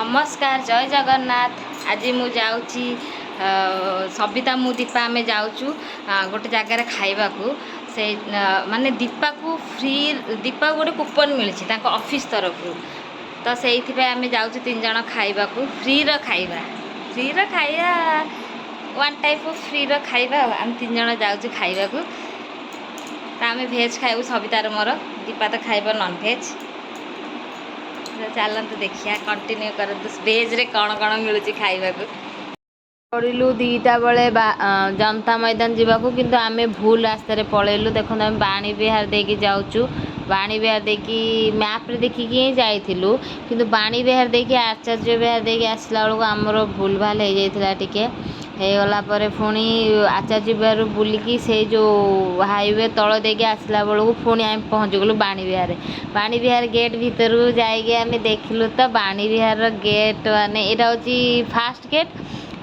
नमस्कार जय जगन्नाथ। आज मु जाऊँगी सबिता मु दीपा आम जाऊँ गोटे जगार खाइबा से माने दीपा को फ्री दीपा गोटे कूपन मिली ऑफिस तरफ तो से आम जाऊँ 3 जन खाइबा फ्री खाइबा वन टाइप ऑफ फ्री खाइबा आम 3 जन जाऊँ खाइबा तो आम भेज खाइबू सबितार मोर दीपा तो खाइब नॉन भेज। चलते देखिया कंटिन्यू कर भेज रे कौन कौन मिलूँ खाइबा पड़ू 2टा बेले जनता मैदान जावाक किंतु आम भूल रास्तार पलैलु देखो आम बाणी विहार देकी जाऊँ बाणी विहार देखी मैप्रे देखिकी ही जाइलु किंतु बाणी विहार देखी आचार्य विहार देखी आसला बेलू आमर भूल भाल हो जाता टिके होगला पुणी आचार्य विहार बुलिकी से जो हाईवे तल देके आसला बेलू पुणी आम पहुँच गलु बाणी विहार गेट भितर जाइए आम देखिलु तो बाणी विहार गेट माने यहाँ हूँ फास्ट गेट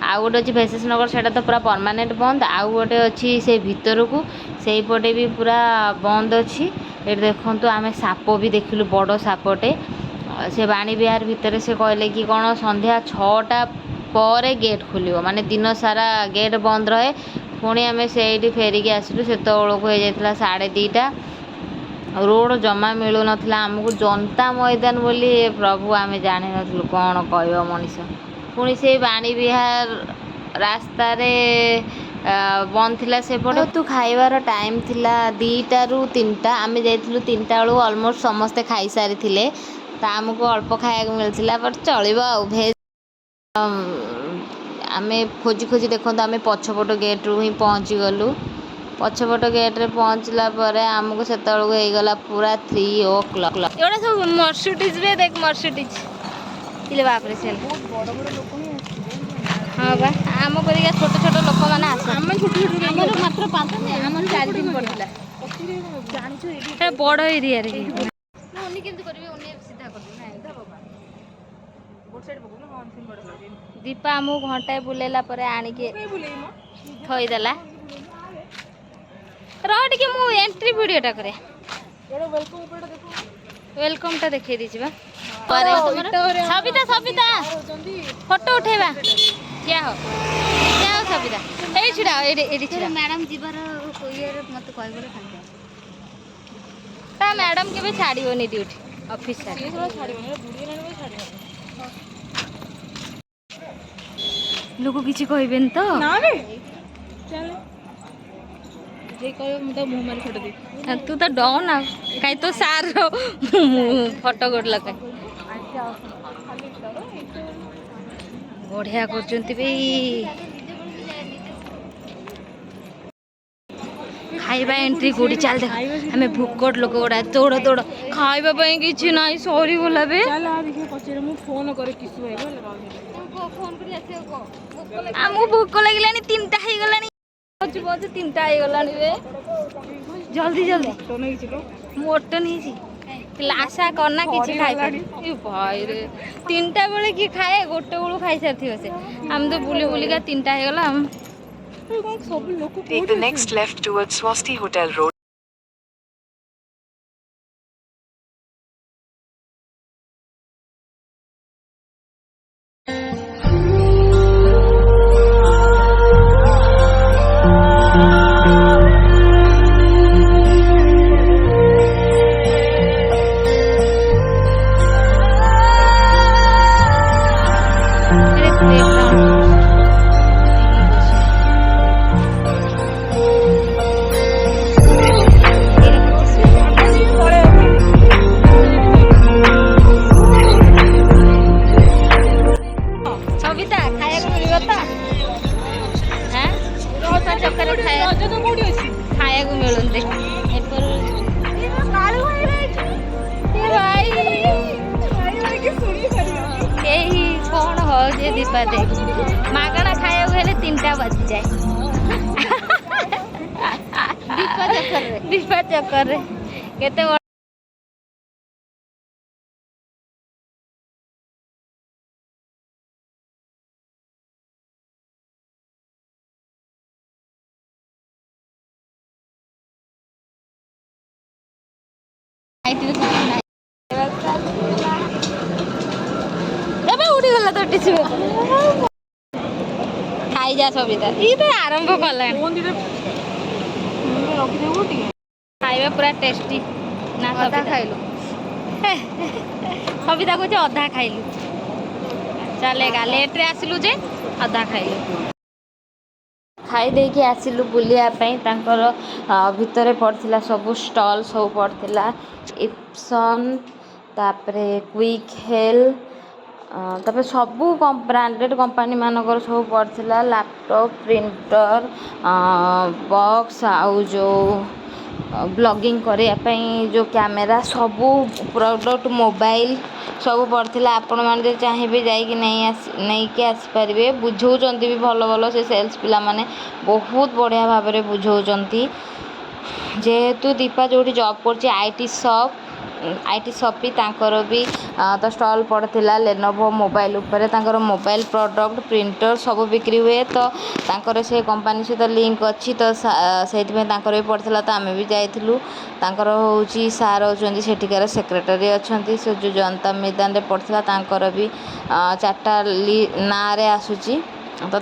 आउ गोटे अच्छी भैसेस नगर से तो पूरा परमानेंट बंद आउ गोटे अच्छी से भितर को से पटे भी पूरा बंद अच्छी ये देखूँ आम साप भी देखिलु बड़ सापटे से बाणी विहार भितर से कहले कि कौन संध्या 6टा पर गेट खोल माने दिन सारा गेट बंद रहे पुणी आम से फेरिकी आसलु से हो जाता 2:30 रोड जमा मिलू ना आमको जनता मैदान बोली प्रभु आम जानी नु कौन कह मनीष पुणी से बाणी विहार रास्तार बंद थिला सेपटे तू खाइबार टाइम थिला 2टा ରୁ 3टा आम जाइलु 3टा बेलू ऑलमोस्ट समस्ते खाई सारी थिले तो आमको अल्प खाया मिलता बट चलो आ भेज आम खोजी खोजी देखो आम पछपट गेट रू ही पहुँची गलु पछपट गेट्रे पहुँचला आमको से होगला पूरा 3 o'clock एवढा सब मर्सिडीज रे देख मर्सिडीज इले बाप रे सेल हाँ बा आम परिका छोट छोट लोक मैंने आसर मात्र 5 दिन 4 दिन पड़ा बड़ एरिया सीधा दीपा आमको घंटाए बुलेला आणिके थईदेला रे मु एंट्री वीडियोटा करे वेलकम टा देखे दीजिए सबिता सबिता फोटो उठेबा क्या हो सबिता ए छिड़ा एडी छिड़ा मैडम जीवार ये मत कहबो ता मैडम के भी छाड़ीबोनी ड्यूटी ऑफिस लोग किसी कहबेन तो ना रे चल जे कहो म तो मुंह मारी फोटो दे तू तो डॉन आ काई तो सार फोटो गोड लगा बढ़िया करचंती बे खाइबा एंट्री कोडी चल देख हमें भूकोट लोक गोडा तोड़ तोड़ खाइबा पई किछि नाही सॉरी बोला बे चल आ देखिए पछरे मु फोन करे किसु है फोन करी आसे को हमु भूख लागलानी 3टा हे गलानी पछ 3टा हे गलानी बे जल्दी जल्दी मोटन ही छी आशा करना किछि खाइ पारी ए भाई रे 3टा बेले की खाए गोटे बेलू खाइ सारथि से हम तो बुली बुली का 3टा हे गला हम सब लोग Take the next left towards Swasti Hotel Road. खाया मिलते कौन हो जे दीपा दे मागଣା खाया 3टा बजी जाए दीपा चक्कर केते ଟିସୁ ଖାଇଯା ସବିତା ଇ ତ ଆରମ୍ଭ କଲାଣି ଖାଇବା ପୁରା ଟେଷ୍ଟି ନା ସବିତା ଖାଇଲୁ ସବିତା କହୁଛି ଅଧା ଖାଇଲୁ ଚାଲେଗା ଲେଟ୍ରେ ଆସିଲୁ ଯେ ଅଧା ଖାଇଲୁ ଖାଇ ଦେଇକି ଆସିଲୁ ବୁଲିବା ପାଇଁ ତାଙ୍କର ଭିତରେ ପଡ଼ିଥିଲା ସବୁ ଷ୍ଟଲ୍ ସବୁ ପଡ଼ିଥିଲା ଇପ୍ସନ୍ ତାପରେ କ୍ୱିକ୍ ହେଲ୍ ତାପରେ ସବୁ ବ୍ରାଣ୍ଡେଡ଼ କମ୍ପାନୀ ମାନଙ୍କର ସବୁ ପଡ଼ିଥିଲା ଲ୍ୟାପଟପ୍ ପ୍ରିଣ୍ଟର ବକ୍ସ ଆଉ ଯେଉଁ ବ୍ଲଗିଂ କରିବା ପାଇଁ ଯେଉଁ କ୍ୟାମେରା ସବୁ ପ୍ରଡ଼କ୍ଟ ମୋବାଇଲ ସବୁ ପଡ଼ିଥିଲା ଆପଣମାନେ ଯଦି ଚାହିଁବେ ଯାଇକି ନେଇକି ଆସିପାରିବେ ବୁଝଉଛନ୍ତି ବି ଭଲ ଭଲ ସେ ସେଲ୍ସ ପିଲାମାନେ ବହୁତ ବଢ଼ିଆ ଭାବରେ ବୁଝଉଛନ୍ତି ଯେହେତୁ ଦୀପା ଯେଉଁଠି ଜବ୍ କରୁଛି ଆଇଟି ସପ୍ ବି ତାଙ୍କର ବି ତ ଷ୍ଟଲ୍ ପଡ଼ିଥିଲା ଲେନୋଭୋ ମୋବାଇଲ ଉପରେ ତାଙ୍କର ମୋବାଇଲ ପ୍ରଡ଼କ୍ଟ ପ୍ରିଣ୍ଟର ସବୁ ବିକ୍ରି ହୁଏ ତ ତାଙ୍କର ସେ କମ୍ପାନୀ ସହିତ ଲିଙ୍କ ଅଛି ତ ସେଇଥିପାଇଁ ତାଙ୍କର ବି ପଡ଼ିଥିଲା ତ ଆମେ ବି ଯାଇଥିଲୁ ତାଙ୍କର ହେଉଛି ସାର୍ ହେଉଛନ୍ତି ସେଠିକାର ସେକ୍ରେଟାରୀ ଅଛନ୍ତି ସେ ଯେଉଁ ଜନତା ମଇଦାନରେ ପଡ଼ିଥିଲା ତାଙ୍କର ବି 4ଟା ନାଁରେ ଆସୁଛି ତ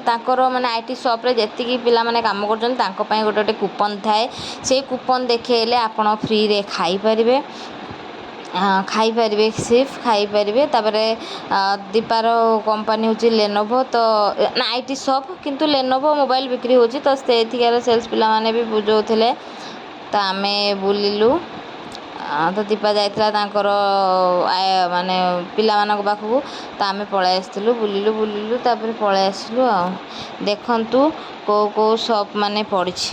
ତାଙ୍କର ମାନେ ଆଇଟି ସପ୍ରେ ଯେତିକି ପିଲାମାନେ କାମ କରୁଛନ୍ତି ତାଙ୍କ ପାଇଁ ଗୋଟେ ଗୋଟେ କୁପନ୍ ଥାଏ ସେଇ କୁପନ୍ ଦେଖେଇଲେ ଆପଣ ଫ୍ରିରେ ଖାଇପାରିବେ ଖାଇପାରିବେ ତାପରେ ଦୀପାର କମ୍ପାନୀ ହେଉଛି ଲେନୋଭୋ ତ ଆଇଟି ସପ୍ କିନ୍ତୁ ଲେନୋଭୋ ମୋବାଇଲ ବିକ୍ରି ହେଉଛି ତ ସେଇଠିକାର ସେଲ୍ସ ପିଲାମାନେ ବି ବୁଝଉଥିଲେ ତ ଆମେ ବୁଲିଲୁ ତ ଦୀପା ଯାଇଥିଲା ତାଙ୍କର ମାନେ ପିଲାମାନଙ୍କ ପାଖକୁ ତ ଆମେ ପଳାଇ ଆସିଥିଲୁ ବୁଲିଲୁ ତାପରେ ପଳାଇ ଆସିଲୁ ଆଉ ଦେଖନ୍ତୁ କେଉଁ ସପ୍ ମାନେ ପଡ଼ିଛି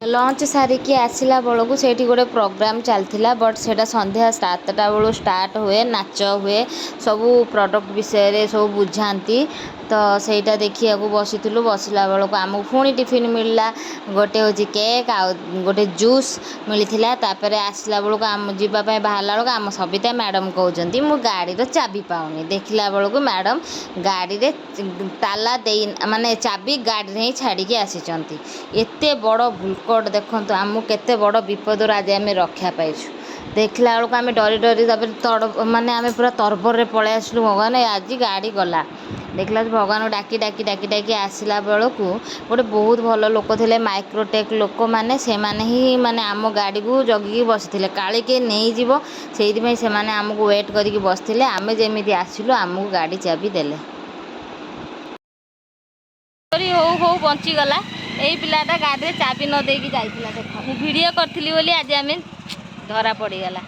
ଲଞ୍ଚ ସାରିକି ଆସିଲା ବେଳକୁ ସେଇଠି ଗୋଟେ ପ୍ରୋଗ୍ରାମ୍ ଚାଲିଥିଲା ବଟ୍ ସେଇଟା ସନ୍ଧ୍ୟା 7ଟା ବେଳୁ ଷ୍ଟାର୍ଟ ହୁଏ ନାଚ ହୁଏ ସବୁ ପ୍ରଡ଼କ୍ଟ ବିଷୟରେ ସବୁ ବୁଝାନ୍ତି ତ ସେଇଟା ଦେଖିବାକୁ ବସିଥିଲୁ ବସିଲା ବେଳକୁ ଆମକୁ ପୁଣି ଟିଫିନ୍ ମିଳିଲା ଗୋଟେ ହେଉଛି କେକ୍ ଆଉ ଗୋଟେ ଜୁସ୍ ମିଳିଥିଲା ତାପରେ ଆସିଲା ବେଳକୁ ଯିବା ପାଇଁ ବାହାରିଲା ବେଳକୁ ଆମ ସବିତା ମ୍ୟାଡ଼ମ୍ କହୁଛନ୍ତି ମୁଁ ଗାଡ଼ିର ଚାବି ପାଉନି ଦେଖିଲା ବେଳକୁ ମ୍ୟାଡ଼ମ୍ ଗାଡ଼ିରେ ତାଲା ଦେଇ ମାନେ ଚାବି ଗାଡ଼ିରେ ହିଁ ଛାଡ଼ିକି ଆସିଛନ୍ତି ଏତେ ବଡ଼ ଭୁଲକଟ ଦେଖନ୍ତୁ ଆମକୁ କେତେ ବଡ଼ ବିପଦରୁ ଆଜି ଆମେ ରକ୍ଷା ପାଇଛୁ ଦେଖିଲା ବେଳକୁ ଆମେ ଡରି ତାପରେ ମାନେ ଆମେ ପୁରା ତରବରରେ ପଳେଇ ଆସିଲୁ ଭଗବାନ ଆଜି ଗାଡ଼ି ଗଲା ଦେଖିଲା ଭଗବାନଙ୍କୁ ଡାକି ଆସିଲା ବେଳକୁ ଗୋଟେ ବହୁତ ଭଲ ଲୋକ ଥିଲେ ମାଇକ୍ରୋଟେକ୍ ଲୋକମାନେ ସେମାନେ ହିଁ ମାନେ ଆମ ଗାଡ଼ିକୁ ଜଗିକି ବସିଥିଲେ କାଳେ କିଏ ନେଇଯିବ ସେଇଥିପାଇଁ ସେମାନେ ଆମକୁ ୱେଟ୍ କରିକି ବସିଥିଲେ ଆମେ ଯେମିତି ଆସିଲୁ ଆମକୁ ଗାଡ଼ି ଚାବି ଦେଲେ ହଉ ବଞ୍ଚିଗଲା ଏଇ ପିଲାଟା ଗାଡ଼ିରେ ଚାବି ନ ଦେଇକି ଯାଇଥିଲା ଦେଖ ମୁଁ ଭିଡ଼ିଓ କରିଥିଲି ବୋଲି ଆଜି ଆମେ ଧରା ପଡ଼ିଗଲା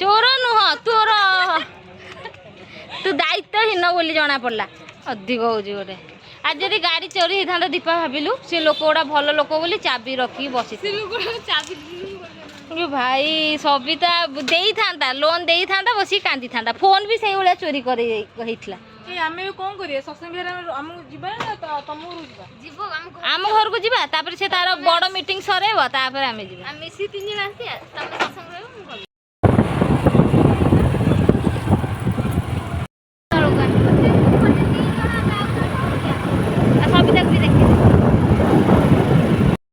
ଚୋର ନୁହଁ ତୋର ତୁ ଦାୟିତ୍ୱହୀନ ବୋଲି ଜଣା ପଡ଼ିଲା ଅଧିକ ହେଉଛି ଗୋଟେ ଆଜି ଯଦି ଗାଡ଼ି ଚୋରି ହେଇଥାନ୍ତା ଦୀପା ଭାବିଲୁ ସେ ଲୋକ ଗୁଡ଼ା ଭଲ ଲୋକ ବୋଲି ଚାବି ରଖିକି ବସିଥିଲେ ଭାଇ ସବିତା ଦେଇଥାନ୍ତା ଲୋନ୍ ଦେଇଥାନ୍ତା ବସିକି କାନ୍ଦିଥାନ୍ତା ଫୋନ୍ ବି ସେଇଭଳିଆ ଚୋରି କରି ହେଇଥିଲା ଆମେ କଣ କରିବା ସତ୍ସଙ୍ଗ ଆମକୁ ଯିବା ନା ଯିବା ଆମ ଘରକୁ ଯିବା ତାପରେ ସେ ତାର ବଡ଼ ମିଟିଂ ସରେଇବ ତାପରେ ଆମେ ଯିବା ମିଶି 3 ଜଣ ଆସିବା ତମେ ସତ୍ସଙ୍ଗ